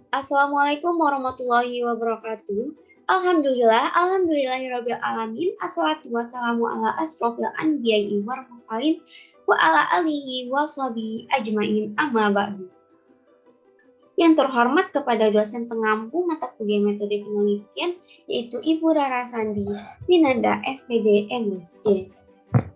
Assalamualaikum warahmatullahi wabarakatuh. Alhamdulillahirabbil alamin. Assalatu wassalamu ala asrofil anbiya'i wal mursalin wa ala alihi wa sahbihi ajmain amma ba'du. Yang terhormat kepada dosen pengampu mata kuliah metode penelitian yaitu Ibu Rara Sandi Winanda SPD MSc.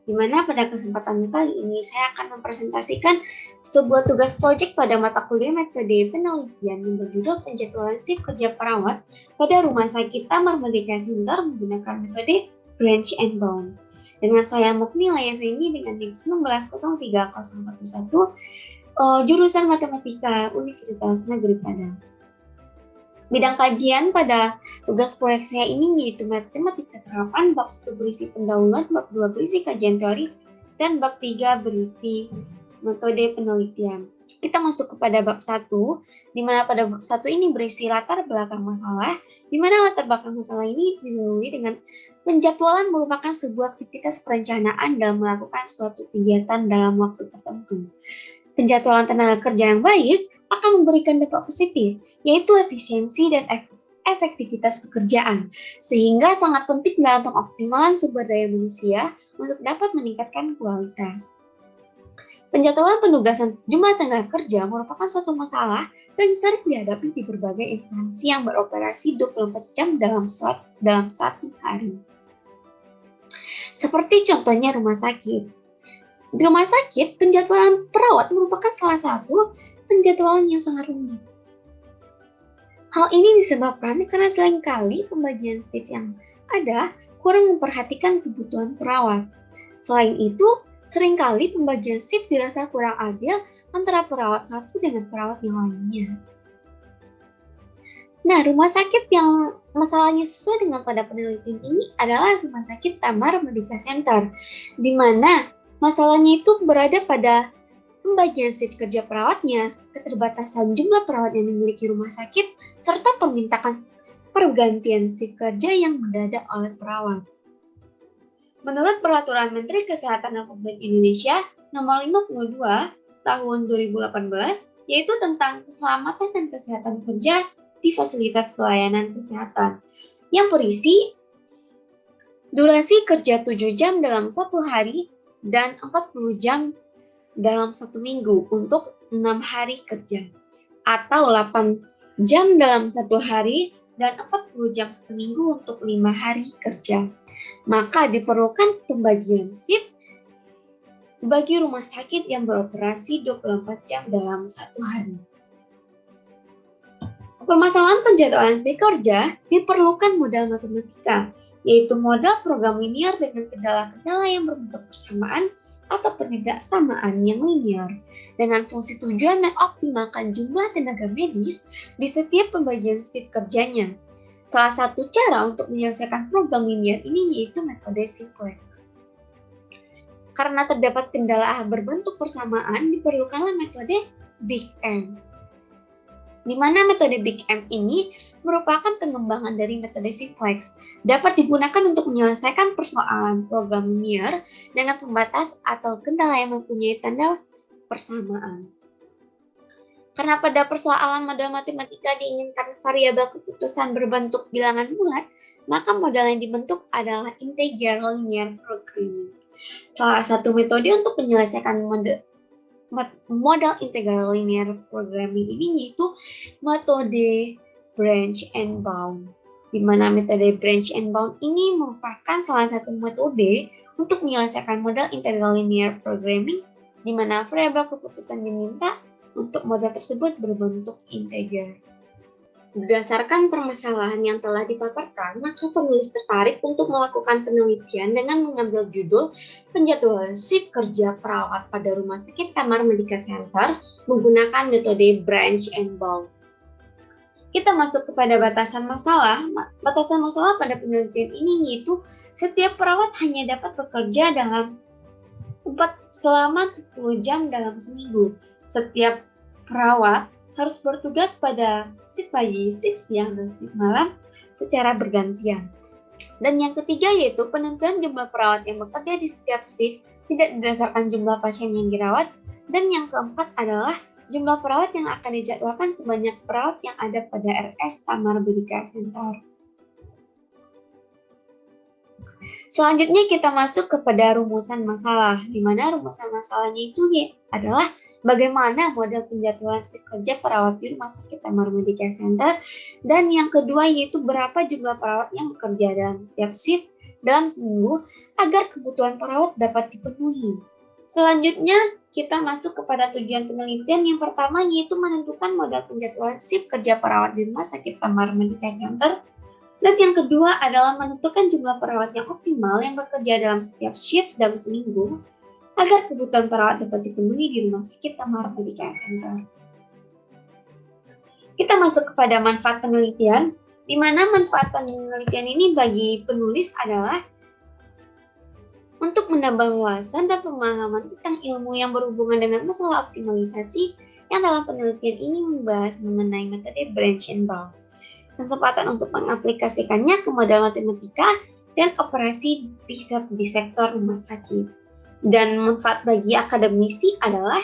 Di mana pada kesempatan kali ini saya akan mempresentasikan sebuah tugas proyek pada mata kuliah metode penelitian yang berjudul penjadwalan shift kerja perawat pada Rumah Sakit Tamar Merdeka Center menggunakan metode branch and bound. Dengan saya Mukni Layaveni dengan NIM 1903011, jurusan Matematika Universitas Negeri Padang. Bidang kajian pada tugas proyek saya ini yaitu matematika terapan, bab 1 berisi pendahuluan, bab 2 berisi kajian teori, dan bab 3 berisi metode penelitian. Kita masuk kepada bab 1, di mana pada bab 1 ini berisi latar belakang masalah, di mana latar belakang masalah ini didahului dengan penjadwalan merupakan sebuah aktivitas perencanaan dalam melakukan suatu kegiatan dalam waktu tertentu. Penjadwalan tenaga kerja yang baik akan memberikan dampak positif, yaitu efisiensi dan efektivitas pekerjaan, sehingga sangat penting dalam pengoptimalan sumber daya manusia untuk dapat meningkatkan kualitas. Penjadwalan penugasan jumlah tenaga kerja merupakan suatu masalah dan sering dihadapi di berbagai instansi yang beroperasi 24 jam dalam satu hari. Seperti contohnya rumah sakit. Di rumah sakit, penjadwalan perawat merupakan salah satu penjadwalan yang sangat rumit. Hal ini disebabkan karena seringkali pembagian shift yang ada kurang memperhatikan kebutuhan perawat. Selain itu, seringkali pembagian shift dirasa kurang adil antara perawat satu dengan perawat yang lainnya. Nah, rumah sakit yang masalahnya sesuai dengan pada penelitian ini adalah Rumah Sakit Tamar Merdeka Center, di mana masalahnya itu berada pada pembagian shift kerja perawatnya, keterbatasan jumlah perawat yang dimiliki rumah sakit, serta permintaan pergantian shift kerja yang mendadak oleh perawat. Menurut Peraturan Menteri Kesehatan Republik Indonesia Nomor 52 Tahun 2018, yaitu tentang keselamatan dan kesehatan kerja di fasilitas pelayanan kesehatan, yang berisi durasi kerja 7 jam dalam satu hari dan 40 jam dalam satu minggu untuk 6 hari kerja, atau 8 jam dalam satu hari dan 40 jam satu minggu untuk 5 hari kerja. Maka diperlukan pembagian shift bagi rumah sakit yang beroperasi 24 jam dalam satu hari. Permasalahan penjadwalan shift kerja diperlukan modal matematika, yaitu modal program linear dengan kendala-kendala yang berbentuk persamaan atau ketidaksamaan yang linear, dengan fungsi tujuan mengoptimalkan jumlah tenaga medis di setiap pembagian shift kerjanya. Salah satu cara untuk menyelesaikan program linear ini yaitu metode simplex. Karena terdapat kendala berbentuk persamaan, diperlukanlah metode Big M, di mana metode Big M ini merupakan pengembangan dari metode simplex, dapat digunakan untuk menyelesaikan persoalan program linear dengan pembatas atau kendala yang mempunyai tanda persamaan. Karena pada persoalan model matematika diinginkan variabel keputusan berbentuk bilangan bulat, maka model yang dibentuk adalah integral linear programming. Salah satu metode untuk menyelesaikan model integral linear programming ini yaitu metode branch and bound, di mana metode branch and bound ini merupakan salah satu metode untuk menyelesaikan model integral linear programming, di mana variabel keputusan diminta untuk model tersebut berbentuk integer. Berdasarkan permasalahan yang telah dipaparkan, maka penulis tertarik untuk melakukan penelitian dengan mengambil judul penjadwalan shift kerja perawat pada Rumah Sakit Tamar Merdeka Center menggunakan metode branch and bound. Kita masuk kepada batasan masalah. Batasan masalah pada penelitian ini yaitu setiap perawat hanya dapat bekerja selama 40 jam dalam seminggu. Setiap perawat harus bertugas pada shift pagi, shift siang, dan shift malam secara bergantian. Dan yang ketiga yaitu penentuan jumlah perawat yang bekerja di setiap shift tidak berdasarkan jumlah pasien yang dirawat. Dan yang keempat adalah jumlah perawat yang akan dijadwalkan sebanyak perawat yang ada pada RS Tamar Medica Center. Selanjutnya kita masuk kepada rumusan masalah, di mana rumusan masalahnya itu adalah bagaimana model penjadwalan shift kerja perawat di Rumah Sakit Tamar Medica Center, dan yang kedua yaitu berapa jumlah perawat yang bekerja dalam setiap shift dalam seminggu agar kebutuhan perawat dapat dipenuhi. Selanjutnya kita masuk kepada tujuan penelitian. Yang pertama yaitu menentukan model penjadwalan shift kerja perawat di Rumah Sakit Tamar Medica Center. Dan yang kedua adalah menentukan jumlah perawat yang optimal yang bekerja dalam setiap shift dalam seminggu agar kebutuhan perawat dapat dipenuhi di Rumah Sakit Tamar Medica Center. Kita masuk kepada manfaat penelitian, di mana manfaat penelitian ini bagi penulis adalah untuk menambah wawasan dan pemahaman tentang ilmu yang berhubungan dengan masalah optimalisasi yang dalam penelitian ini membahas mengenai metode branch and bound. Kesempatan untuk mengaplikasikannya ke model matematika dan operasi riset di sektor rumah sakit. Dan manfaat bagi akademisi adalah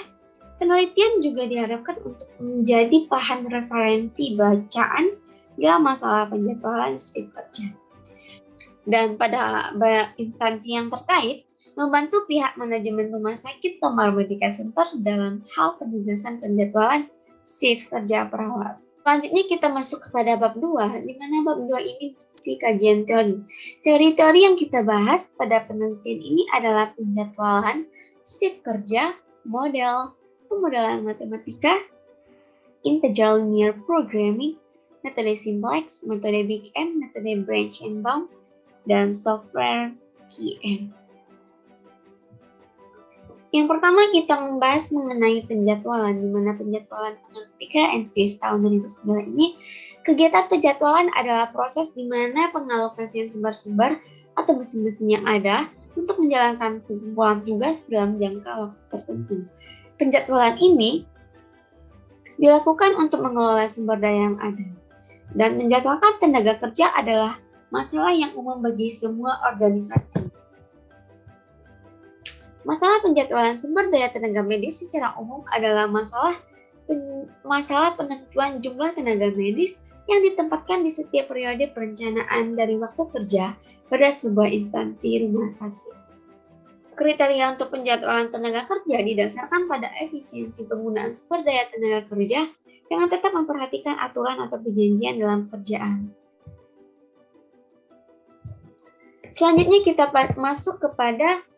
penelitian juga diharapkan untuk menjadi bahan referensi bacaan dalam masalah penjadwalan shift kerja. Dan pada instansi yang terkait, membantu pihak manajemen rumah sakit Tamar Medica Center dalam hal penugasan penjadwalan shift kerja perawat. Selanjutnya kita masuk kepada bab 2, di mana bab 2 ini berisi kajian teori. Teori-teori yang kita bahas pada penelitian ini adalah penjadwalan shift kerja, model, pemodelan matematika, integer linear programming, metode simplex, metode Big M, metode branch and bound, dan software QM. Yang pertama kita membahas mengenai penjadwalan, di mana penjadwalan menurut Picker and Friese tahun 2009 ini, kegiatan penjadwalan adalah proses di mana pengalokasian sumber-sumber atau mesin-mesin yang ada untuk menjalankan sekumpulan tugas dalam jangka waktu tertentu. Penjadwalan ini dilakukan untuk mengelola sumber daya yang ada. Dan menjadwalkan tenaga kerja adalah masalah yang umum bagi semua organisasi. Masalah penjadwalan sumber daya tenaga medis secara umum adalah masalah penentuan jumlah tenaga medis yang ditempatkan di setiap periode perencanaan dari waktu kerja pada sebuah instansi rumah sakit. Kriteria untuk penjadwalan tenaga kerja didasarkan pada efisiensi penggunaan sumber daya tenaga kerja dengan tetap memperhatikan aturan atau perjanjian dalam pekerjaan. Selanjutnya kita masuk kepada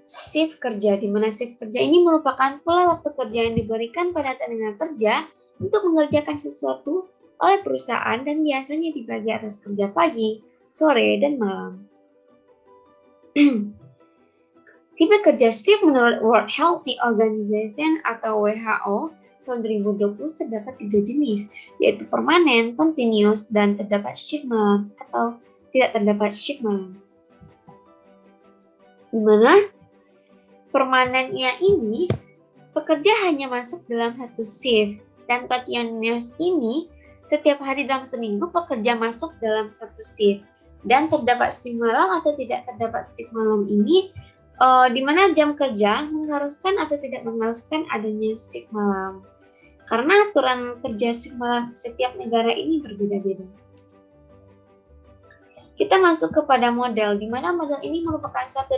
shift kerja, di mana shift kerja ini merupakan pola waktu kerja yang diberikan pada tenaga kerja untuk mengerjakan sesuatu oleh perusahaan dan biasanya dibagi atas kerja pagi, sore, dan malam. Tipe kerja shift menurut World Health Organization atau WHO tahun 2020 terdapat 3 jenis, yaitu permanen, continuous, dan terdapat shift malam atau tidak terdapat shift malam. Di mana permanennya ini, pekerja hanya masuk dalam satu shift, dan continuous ini, setiap hari dalam seminggu pekerja masuk dalam satu shift. Dan terdapat shift malam atau tidak terdapat shift malam ini, di mana jam kerja mengharuskan atau tidak mengharuskan adanya shift malam. Karena aturan kerja shift malam setiap negara ini berbeda-beda. Kita masuk kepada model, di mana model ini merupakan suatu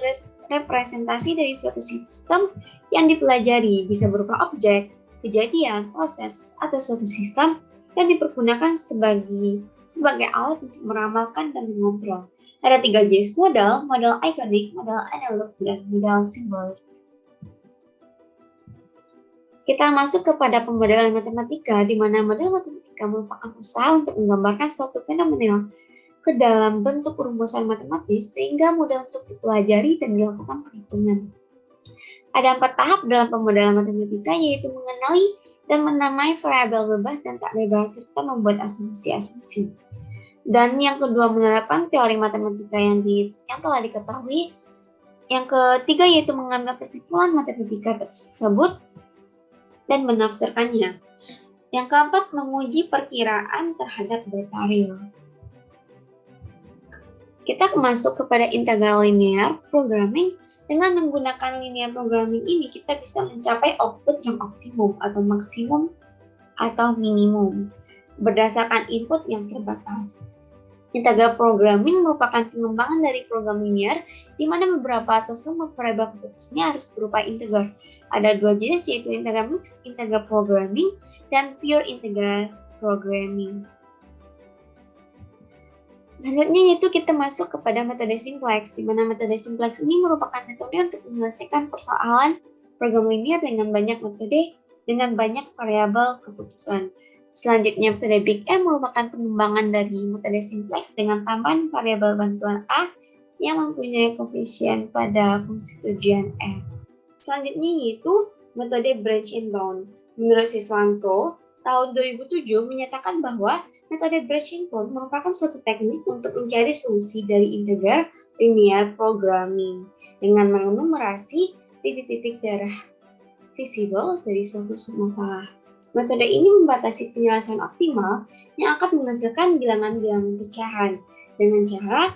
representasi dari suatu sistem yang dipelajari, bisa berupa objek, kejadian, proses, atau suatu sistem yang dipergunakan sebagai alat untuk meramalkan dan mengontrol. Ada 3 jenis model ikonik, model analog, dan model simbolik. Kita masuk kepada pemodelan matematika, di mana model matematika merupakan usaha untuk menggambarkan suatu fenomena ke dalam bentuk rumusan matematis sehingga mudah untuk dipelajari dan dilakukan perhitungan. Ada 4 tahap dalam pemodelan matematika, yaitu mengenali dan menamai variabel bebas dan tak bebas serta membuat asumsi-asumsi. Dan yang kedua menerapkan teori matematika yang telah diketahui. Yang ketiga yaitu mengambil kesimpulan matematika tersebut dan menafsirkannya. Yang keempat menguji perkiraan terhadap data real. Kita masuk kepada integral linear programming, Dengan menggunakan linear programming ini, kita bisa mencapai output yang optimum atau maksimum atau minimum berdasarkan input yang terbatas. Integral programming merupakan pengembangan dari program linear di mana beberapa atau semua variabel keputusnya harus berupa integer. Ada dua jenis, yaitu integral mixed integral programming dan pure integral programming. Selanjutnya yaitu kita masuk kepada metode simplex, di mana metode simplex ini merupakan metode untuk menyelesaikan persoalan program linear dengan banyak variabel keputusan. Selanjutnya metode Big M merupakan pengembangan dari metode simplex dengan tambahan variabel bantuan A yang mempunyai koefisien pada fungsi tujuan F. Selanjutnya yaitu metode branch and bound. Menurut Siswanto, tahun 2007 menyatakan bahwa metode branch and bound merupakan suatu teknik untuk mencari solusi dari integral linear programming dengan menumerasi titik-titik darah visible dari suatu masalah. Metode ini membatasi penyelesaian optimal yang akan menghasilkan bilangan-bilangan pecahan dengan cara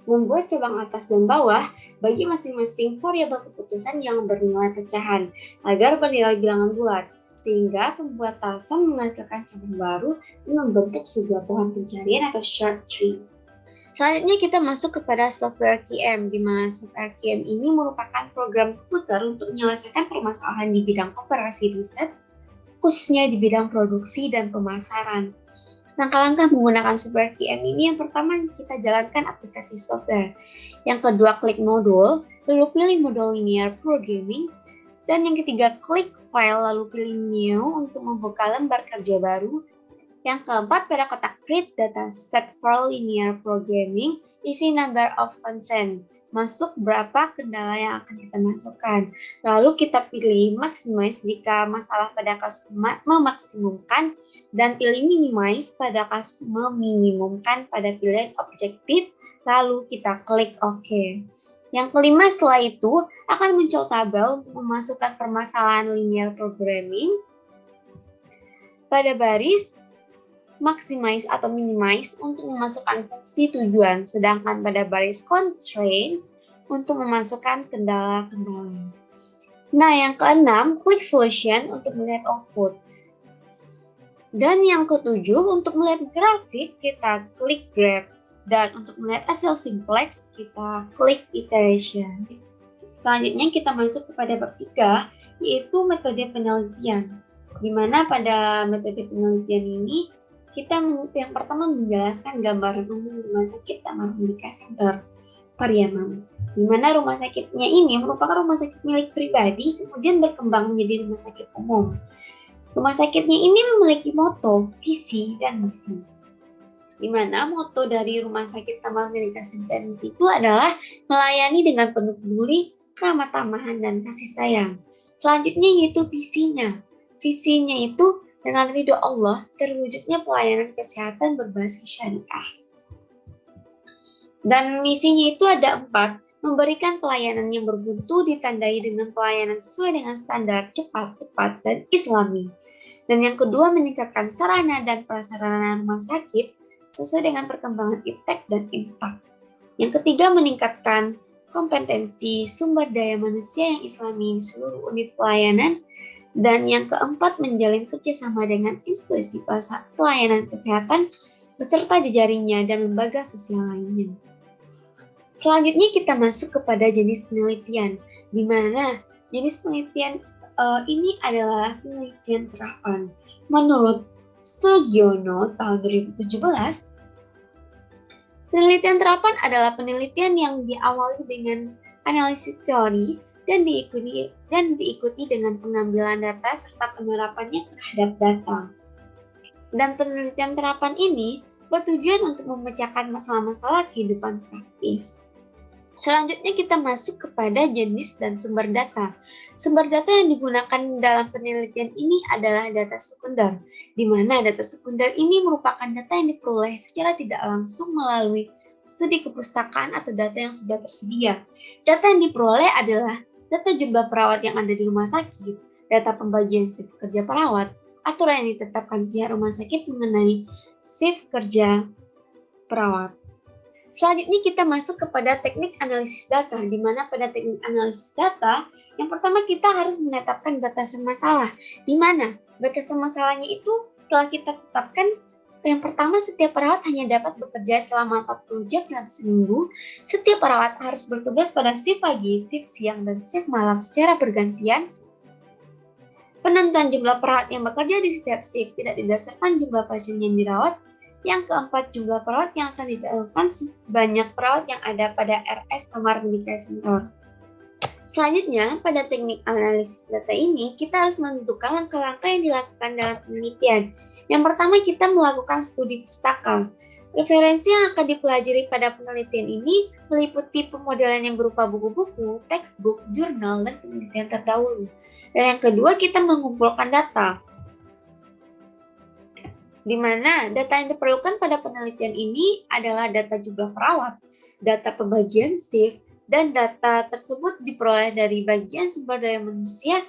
membuat cabang atas dan bawah bagi masing-masing variabel keputusan yang bernilai pecahan agar bernilai bilangan bulat, sehingga pembuat tahasan menghasilkan cabang baru dan membentuk sebuah pohon pencarian atau short tree. Selanjutnya kita masuk kepada software QM, di mana software QM ini merupakan program komputer untuk menyelesaikan permasalahan di bidang operasi riset, khususnya di bidang produksi dan pemasaran. Langkah-langkah menggunakan software QM ini, yang pertama kita jalankan aplikasi software. Yang kedua klik modul, lalu pilih modul linear programming. Dan yang ketiga klik file lalu pilih new untuk membuka lembar kerja baru. Yang keempat pada kotak create dataset for linear programming, isi number of constraint. Masuk berapa kendala yang akan kita masukkan. Lalu kita pilih maximize jika masalah pada kasus memaksimumkan dan pilih minimize pada kasus meminimumkan pada pilihan objektif. Lalu kita klik OK. Yang kelima setelah itu akan muncul tabel untuk memasukkan permasalahan linear programming pada baris maximize atau minimize untuk memasukkan fungsi tujuan, sedangkan pada baris constraints untuk memasukkan kendala-kendala. Nah, yang keenam, klik solution untuk melihat output. Dan yang ketujuh, untuk melihat grafik, kita klik graph. Dan untuk melihat hasil simplex, kita klik iteration. Selanjutnya kita masuk kepada bab 3, yaitu metode penelitian. Di mana pada metode penelitian ini, kita yang pertama menjelaskan gambaran umum Rumah Sakit Taman Merdeka Center Pariaman, di mana rumah sakitnya ini merupakan rumah sakit milik pribadi, kemudian berkembang menjadi rumah sakit umum. Rumah sakitnya ini memiliki moto, visi, dan misi. Di mana moto dari Rumah Sakit Taman Merdeka Center itu adalah melayani dengan penuh peduli, ramah tamahan, dan kasih sayang. Selanjutnya yaitu visinya. Visinya itu dengan ridho Allah, terwujudnya pelayanan kesehatan berbasis syariah. Dan misinya itu ada 4, memberikan pelayanan yang bermutu ditandai dengan pelayanan sesuai dengan standar cepat, tepat, dan islami. Dan yang kedua, meningkatkan sarana dan prasarana rumah sakit sesuai dengan perkembangan iptek dan impak. Yang ketiga, meningkatkan kompetensi sumber daya manusia yang islami di seluruh unit pelayanan. Dan yang keempat, menjalin kerjasama dengan institusi pelayanan kesehatan beserta jejaringnya dan lembaga sosial lainnya. Selanjutnya kita masuk kepada jenis penelitian, di mana jenis penelitian ini adalah penelitian terapan. Menurut Sugiono tahun 2017, penelitian terapan adalah penelitian yang diawali dengan analisis teori dan diikuti dengan pengambilan data serta penerapannya terhadap data. Dan penelitian terapan ini bertujuan untuk memecahkan masalah-masalah kehidupan praktis. Selanjutnya kita masuk kepada jenis dan sumber data. Sumber data yang digunakan dalam penelitian ini adalah data sekunder, di mana data sekunder ini merupakan data yang diperoleh secara tidak langsung melalui studi kepustakaan atau data yang sudah tersedia. Data yang diperoleh adalah data jumlah perawat yang ada di rumah sakit, data pembagian shift kerja perawat, aturan yang ditetapkan pihak rumah sakit mengenai shift kerja perawat. Selanjutnya kita masuk kepada teknik analisis data, di mana pada teknik analisis data, yang pertama kita harus menetapkan batasan masalah, di mana batasan masalahnya itu telah kita tetapkan. Yang pertama, setiap perawat hanya dapat bekerja selama 40 jam dalam seminggu. Setiap perawat harus bertugas pada shift pagi, shift siang, dan shift malam secara bergantian. Penentuan jumlah perawat yang bekerja di setiap shift tidak didasarkan jumlah pasien yang dirawat. Yang keempat, jumlah perawat yang akan disalurkan sebanyak perawat yang ada pada RS Kamar Medical Center. Selanjutnya, pada teknik analisis data ini, kita harus menentukan langkah-langkah yang dilakukan dalam penelitian. Yang pertama, kita melakukan studi pustaka. Referensi yang akan dipelajari pada penelitian ini meliputi pemodelan yang berupa buku-buku, textbook, jurnal, dan penelitian terdahulu. Dan yang kedua, kita mengumpulkan data, di mana data yang diperlukan pada penelitian ini adalah data jumlah perawat, data pembagian shift, dan data tersebut diperoleh dari bagian sumber daya manusia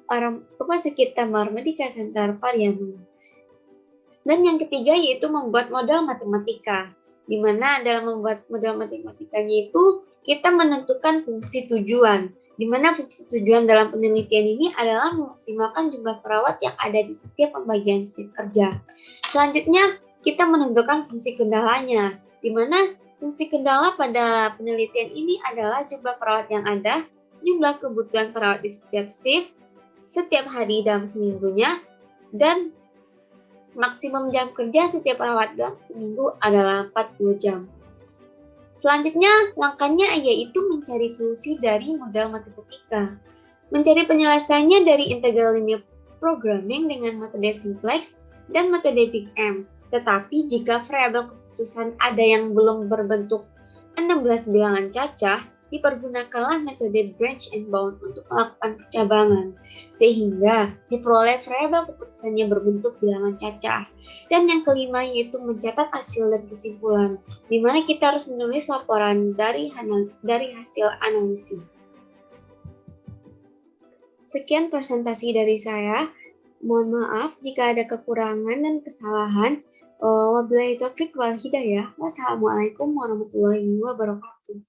Rumah Sakit Tamar Medical Center Pariaman. Dan yang ketiga yaitu membuat model matematika, di mana dalam membuat model matematikanya itu kita menentukan fungsi tujuan, di mana fungsi tujuan dalam penelitian ini adalah memaksimalkan jumlah perawat yang ada di setiap pembagian shift kerja. Selanjutnya, kita menentukan fungsi kendalanya, di mana fungsi kendala pada penelitian ini adalah jumlah perawat yang ada, jumlah kebutuhan perawat di setiap shift, setiap hari dalam seminggunya, dan maksimum jam kerja setiap perawat dalam seminggu adalah 40 jam. Selanjutnya, langkahnya yaitu mencari solusi dari model matematika. Mencari penyelesaiannya dari integral linear programming dengan metode simplex dan metode Big M. Tetapi jika variabel keputusan ada yang belum berbentuk 16 bilangan cacah, dipergunakanlah metode branch and bound untuk melakukan pencabangan, sehingga diperoleh variabel keputusannya berbentuk bilangan cacah. Dan yang kelima yaitu mencatat hasil dan kesimpulan, di mana kita harus menulis laporan dari hasil analisis. Sekian presentasi dari saya. Mohon maaf jika ada kekurangan dan kesalahan. Wabillahi taufiq wal hidayah. Wassalamualaikum warahmatullahi wabarakatuh.